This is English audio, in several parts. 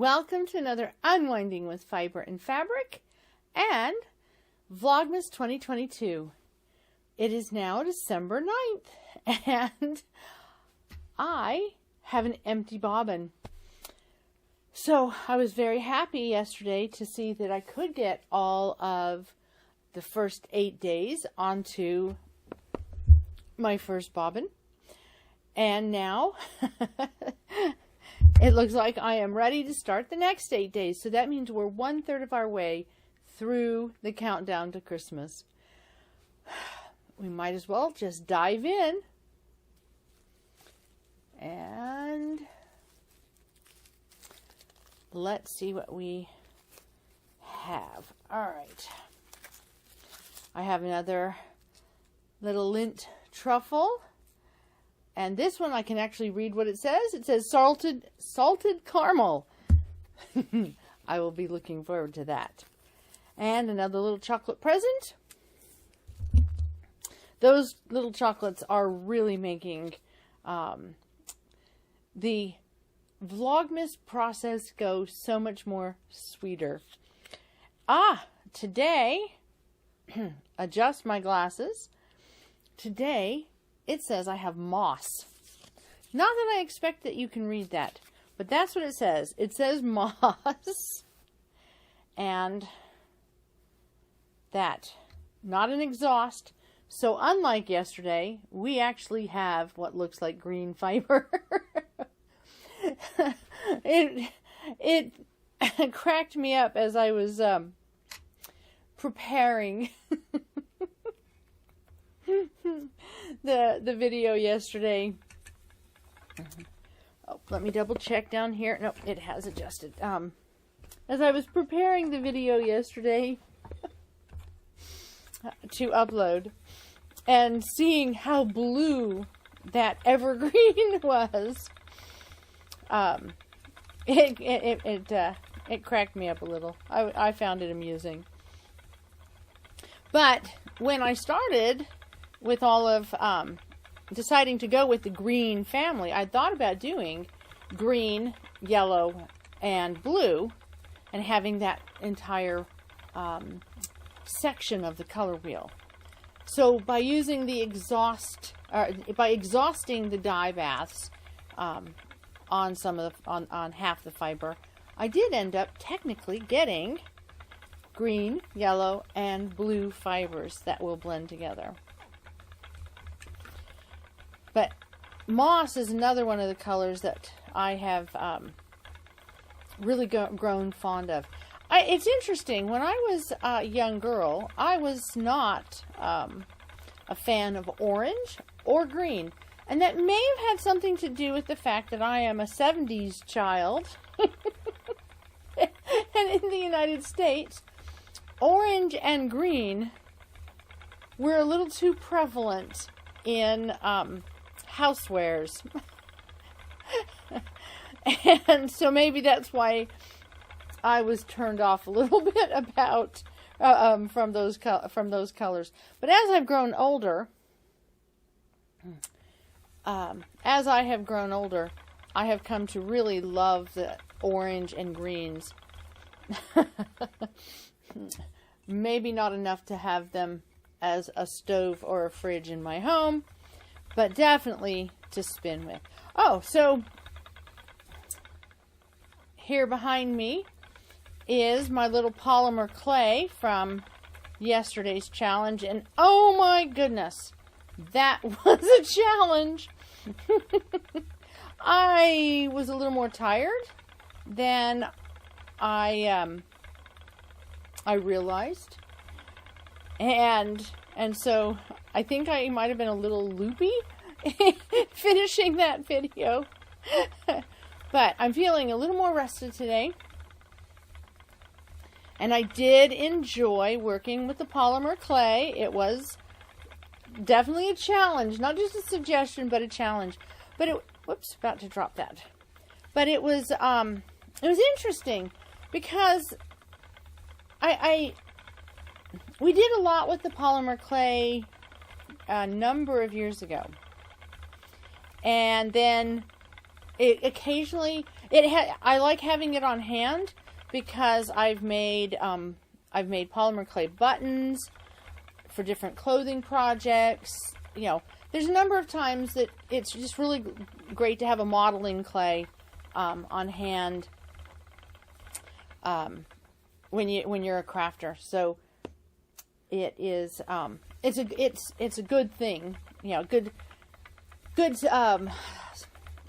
Welcome to another Unwinding with Fiber and Fabric and Vlogmas 2022. It is now December 9th and I have an empty bobbin. So I was very happy yesterday to see that I could get all of the first 8 days onto my first bobbin. And now it looks like I am ready to start the next 8 days. So that means we're 1/3 of our way through the countdown to Christmas. We might as well just dive in. And let's see what we have. All right. I have another little lint truffle. And this one I can actually read what it says. It says salted caramel. I will be looking forward to that. And another little chocolate present. Those little chocolates are really making the Vlogmas process go so much more sweeter. Today, adjust my glasses. Today, it says I have moss. Not that I expect that you can read that, but that's what it says. It says moss. And that, not an exhaust. So unlike yesterday, we actually have what looks like green fiber. It cracked me up as I was preparing the video yesterday. Oh, let me double check down here. Nope, it has adjusted. As I was preparing the video yesterday to upload and seeing how blue that evergreen was, it cracked me up a little. I found it amusing. But when I started with all of deciding to go with the green family, I thought about doing green, yellow, and blue and having that entire section of the color wheel. So by using the by exhausting the dye baths on some of the, on half the fiber, I did end up technically getting green, yellow, and blue fibers that will blend together. But moss is another one of the colors that I have really grown fond of. It's interesting. When I was a young girl, I was not a fan of orange or green. And that may have had something to do with the fact that I am a 70s child. And in the United States, orange and green were a little too prevalent in housewares. And so maybe that's why I was turned off a little bit about from those colors. But as I've grown older, I have come to really love the orange and greens. Maybe not enough to have them as a stove or a fridge in my home, but definitely to spin with. Oh, so here behind me is my little polymer clay from yesterday's challenge, and oh my goodness, that was a challenge. I was a little more tired than I realized, and so I think I might have been a little loopy finishing that video. But I'm feeling a little more rested today. And I did enjoy working with the polymer clay. It was definitely a challenge. Not just a suggestion, but a challenge. But it... Whoops, about to drop that. But it was interesting because we did a lot with the polymer clay a number of years ago. And then occasionally I like having it on hand because I've made polymer clay buttons for different clothing projects. You know, there's a number of times that it's just really great to have a modeling clay on hand when you're a crafter. So it is it's a good thing, you know, good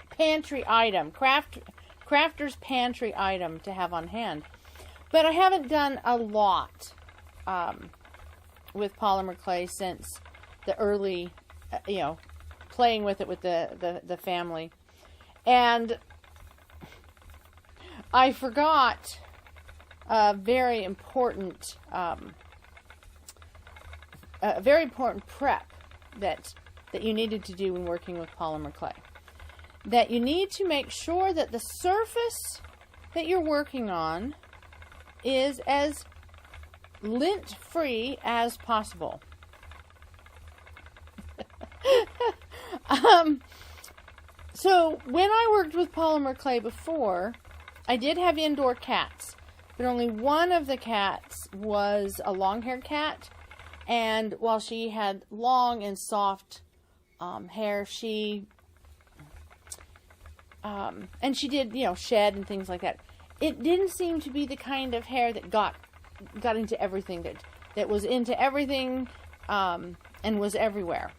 pantry item, crafter's pantry item to have on hand. But I haven't done a lot with polymer clay since the early, you know, playing with it with the family. And I forgot a very important prep that you needed to do when working with polymer clay. That you need to make sure that the surface that you're working on is as lint-free as possible. So when I worked with polymer clay before, I did have indoor cats, but only one of the cats was a long-haired cat, and while she had long and soft hair, and she did, you know, shed and things like that. It didn't seem to be the kind of hair that got into everything, that was into everything, and was everywhere.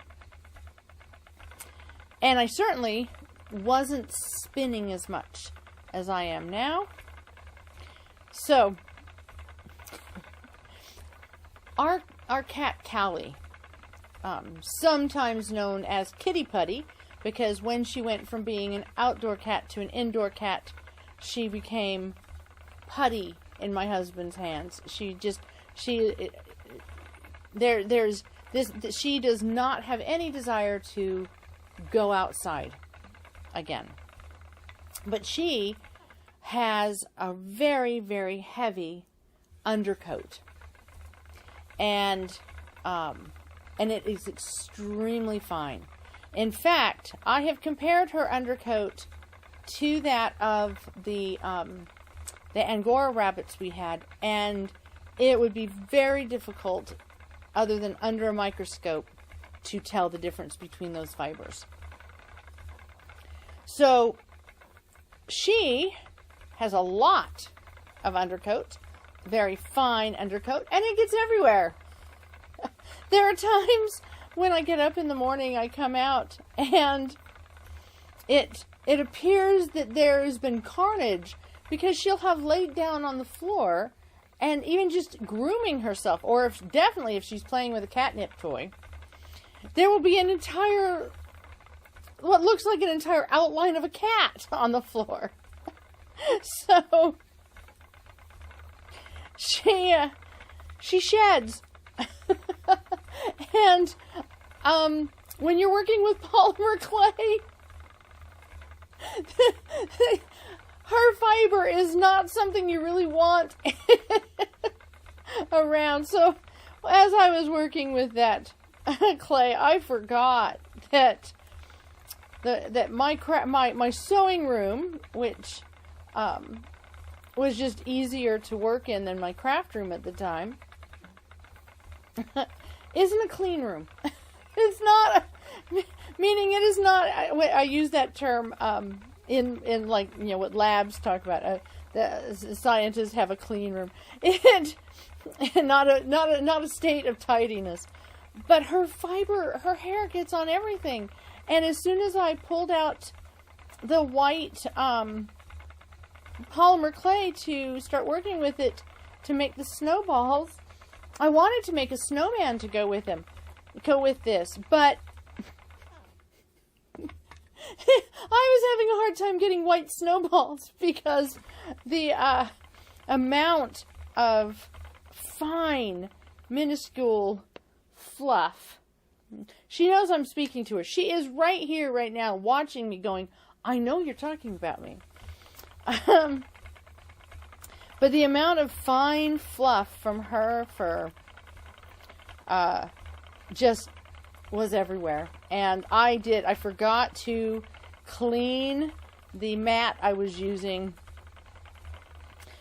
And I certainly wasn't spinning as much as I am now. So, our cat Callie, sometimes known as Kitty Putty, because when she went from being an outdoor cat to an indoor cat, she became putty in my husband's hands. She does not have any desire to go outside again. But she has a very, very heavy undercoat. And it is extremely fine. In fact, I have compared her undercoat to that of the Angora rabbits we had, and it would be very difficult, other than under a microscope, to tell the difference between those fibers. So, she has a lot of undercoat, very fine undercoat, and it gets everywhere. There are times when I get up in the morning, I come out, and it appears that there has been carnage, because she'll have laid down on the floor and even just grooming herself, or definitely if she's playing with a catnip toy, there will be what looks like an entire outline of a cat on the floor. So she sheds. And when you're working with polymer clay, her fiber is not something you really want around. So as I was working with that clay, I forgot that my sewing room, which was just easier to work in than my craft room at the time, isn't a clean room. It's not, meaning it is not, I use that term in like, you know, what labs talk about. The scientists have a clean room. And not a state of tidiness. But her hair gets on everything. And as soon as I pulled out the white polymer clay to start working with it to make the snowballs, I wanted to make a snowman to go with this, but I was having a hard time getting white snowballs because the amount of fine, minuscule fluff. She knows I'm speaking to her. She is right here, right now, watching me going, I know you're talking about me. But the amount of fine fluff from her fur just was everywhere. And I forgot to clean the mat I was using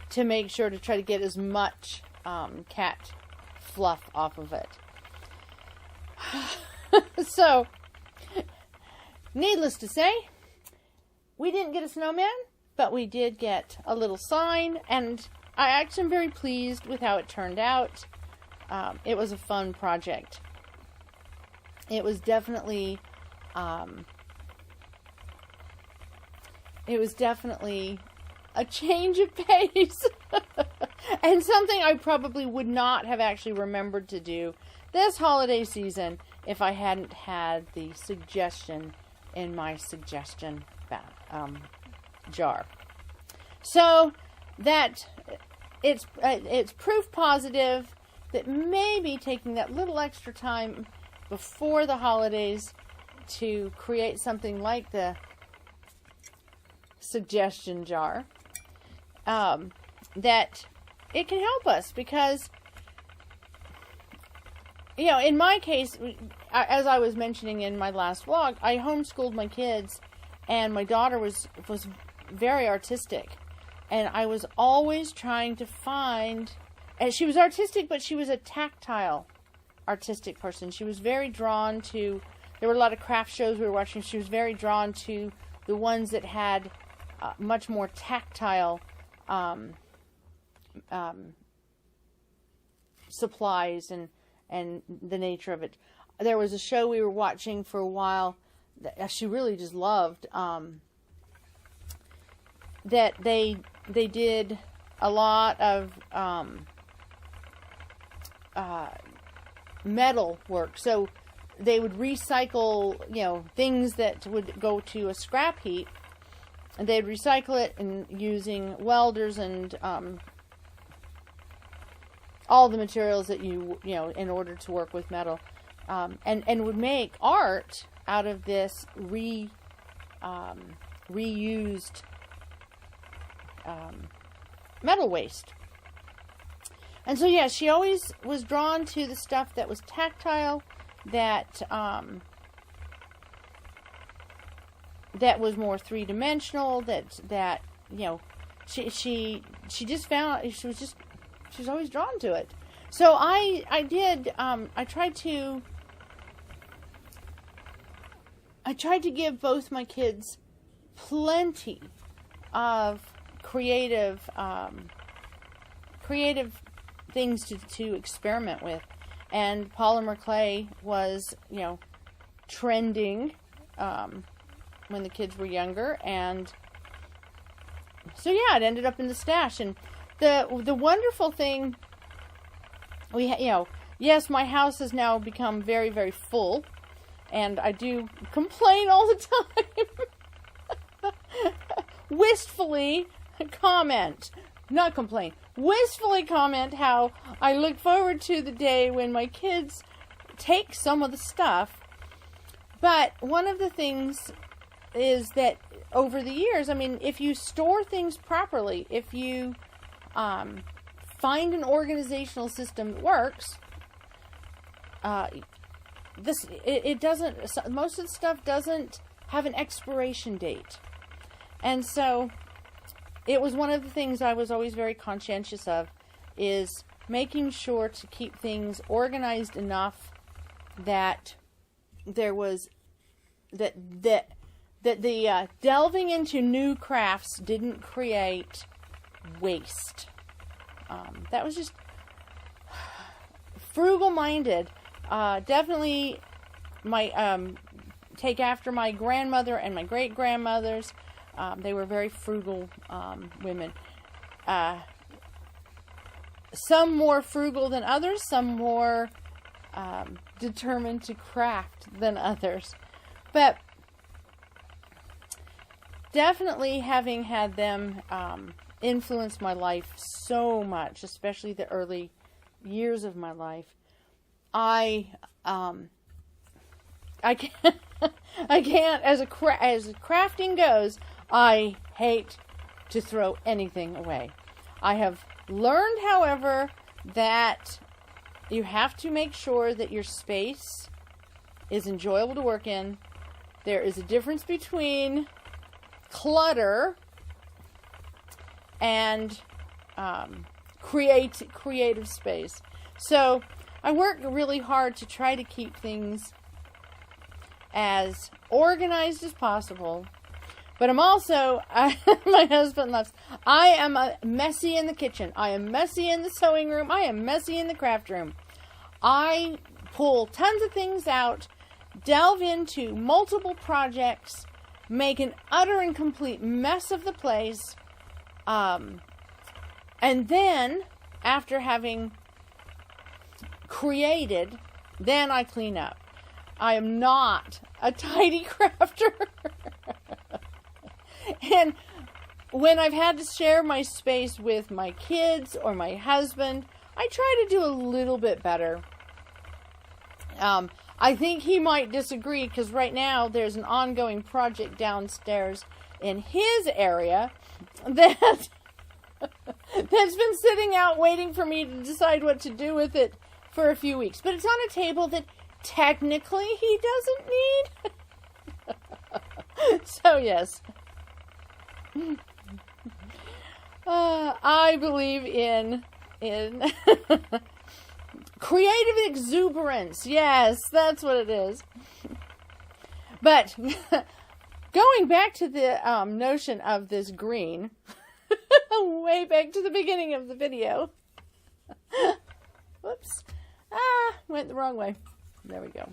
to make sure to try to get as much cat fluff off of it. So, needless to say, we didn't get a snowman, but we did get a little sign, and I actually am very pleased with how it turned out. It was a fun project. It was definitely a change of pace and something I probably would not have actually remembered to do this holiday season if I hadn't had the suggestion in my suggestion jar. So that it's proof positive that maybe taking that little extra time before the holidays to create something like the suggestion jar, that it can help us, because, you know, in my case, as I was mentioning in my last vlog, I homeschooled my kids, and my daughter was very artistic, and I was always trying to find, and she was artistic, but she was a tactile artistic person. She was very drawn to, there were a lot of craft shows we were watching. She was very drawn to the ones that had much more tactile supplies and the nature of it. There was a show we were watching for a while that she really just loved, that they did a lot of metal work. So they would recycle, you know, things that would go to a scrap heap, and they'd recycle it and using welders and all the materials that you know, in order to work with metal, and would make art out of this reused metal waste. And so, yeah, she always was drawn to the stuff that was tactile, that that was more three-dimensional, that you know, she just found, she was always drawn to it. So I tried to give both my kids plenty of creative things to experiment with, and polymer clay was, you know, trending when the kids were younger, and so yeah, it ended up in the stash. And the wonderful thing, you know, yes, my house has now become very, very full, and I do complain all the time. Wistfully comment how I look forward to the day when my kids take some of the stuff. But one of the things is that over the years, I mean, if you store things properly, if you find an organizational system that works, it doesn't, most of the stuff doesn't have an expiration date. And so it was one of the things I was always very conscientious of, is making sure to keep things organized enough that there was, that the delving into new crafts didn't create waste. That was just frugal-minded. Definitely my take after my grandmother and my great-grandmothers. They were very frugal women. Some more frugal than others, some more determined to craft than others. But definitely having had them influence my life so much, especially the early years of my life, I can't, as crafting goes, I hate to throw anything away. I have learned, however, that you have to make sure that your space is enjoyable to work in. There is a difference between clutter and creative space. So I work really hard to try to keep things as organized as possible. But I'm also, my husband loves, I am messy in the kitchen. I am messy in the sewing room. I am messy in the craft room. I pull tons of things out, delve into multiple projects, make an utter and complete mess of the place, and then, after having created, then I clean up. I am not a tidy crafter. And when I've had to share my space with my kids or my husband, I try to do a little bit better. I think he might disagree, because right now there's an ongoing project downstairs in his area that's been sitting out waiting for me to decide what to do with it for a few weeks. But it's on a table that technically he doesn't need. So yes. I believe in creative exuberance. Yes, that's what it is. But going back to the notion of this green, way back to the beginning of the video. Whoops. Went the wrong way. There we go.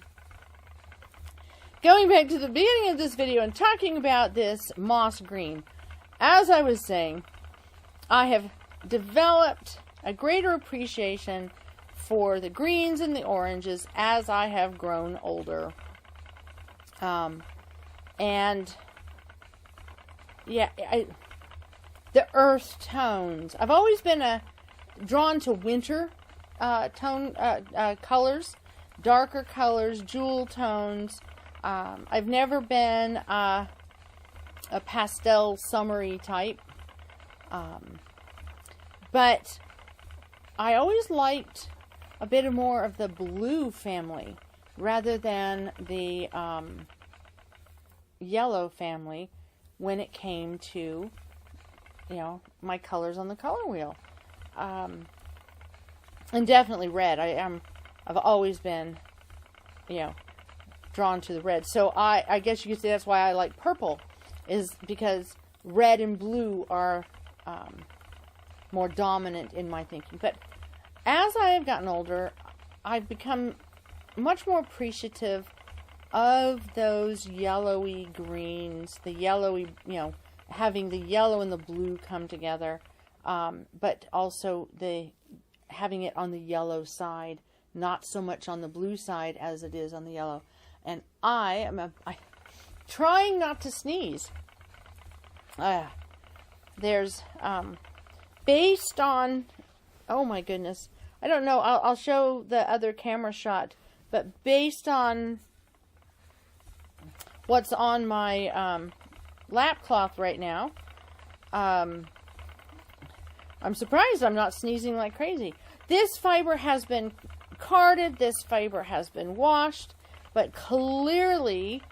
Going back to the beginning of this video and talking about this moss green. As I was saying, I have developed a greater appreciation for the greens and the oranges as I have grown older. And yeah, the earth tones. I've always been drawn to winter colors, darker colors, jewel tones. I've never been a pastel summery type. But I always liked a bit more of the blue family rather than the yellow family when it came to, my colors on the color wheel. And definitely red. I've always been, drawn to the red. So I guess you could say that's why I like purple, is because red and blue are more dominant in my thinking. But as I have gotten older, I've become much more appreciative of those yellowy greens, the yellowy, having the yellow and the blue come together, but also having it on the yellow side, not so much on the blue side as it is on the yellow. And I am trying not to sneeze. There's based on, oh my goodness, I don't know, I'll show the other camera shot, but based on what's on my lap cloth right now, I'm surprised I'm not sneezing like crazy. This fiber has been carded, this fiber has been washed, but clearly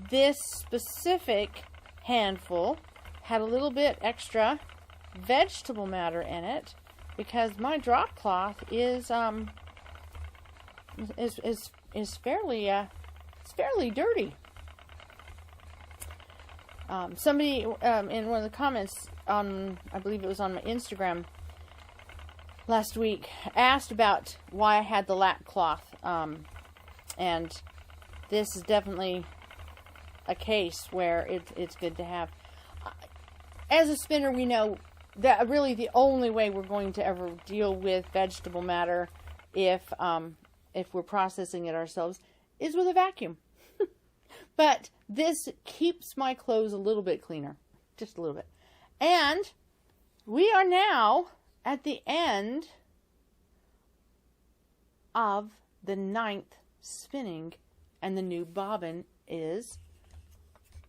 this specific handful had a little bit extra vegetable matter in it, because my drop cloth is fairly dirty. Somebody in one of the comments on, I believe it was on my Instagram last week, asked about why I had the lap cloth, and this is definitely a case where it's good to have. As a spinner, we know that really the only way we're going to ever deal with vegetable matter, if we're processing it ourselves, is with a vacuum. But this keeps my clothes a little bit cleaner, just a little bit. And we are now at the end of the 9th spinning, and the new bobbin is,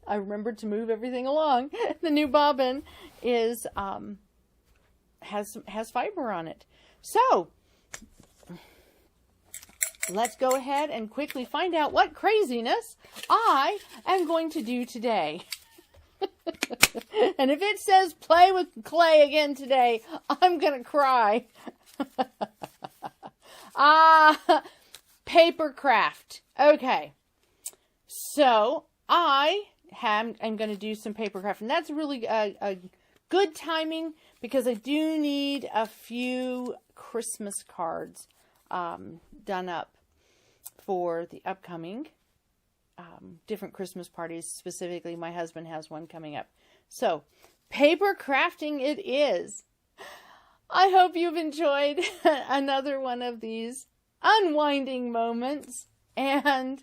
I remembered to move everything along. The new bobbin is has fiber on it. So let's go ahead and quickly find out what craziness I am going to do today. And if it says play with clay again today, I'm going to cry. Papercraft. Okay. So I'm going to do some papercraft, and that's really a good timing because I do need a few Christmas cards done up for the upcoming different Christmas parties. Specifically, my husband has one coming up. So, paper crafting it is. I hope you've enjoyed another one of these unwinding moments, and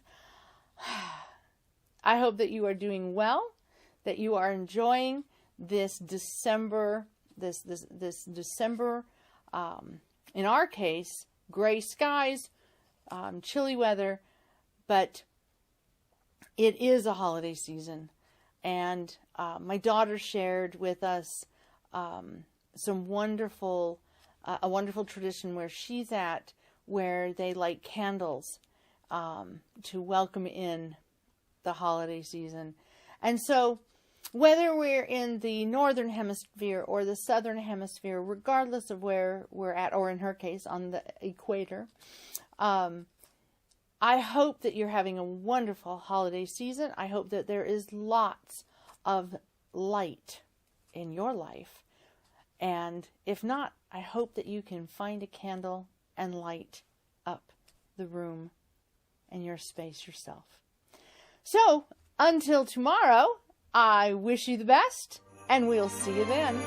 I hope that you are doing well, that you are enjoying this December, this December, in our case, gray skies, chilly weather, but it is a holiday season. And my daughter shared with us some wonderful, a wonderful tradition where she's at, where they light candles to welcome in the holiday season. And so whether we're in the northern hemisphere or the southern hemisphere, regardless of where we're at, or in her case, on the equator, I hope that you're having a wonderful holiday season. I hope that there is lots of light in your life. And if not, I hope that you can find a candle and light up the room and your space yourself. So, until tomorrow, I wish you the best, and we'll see you then.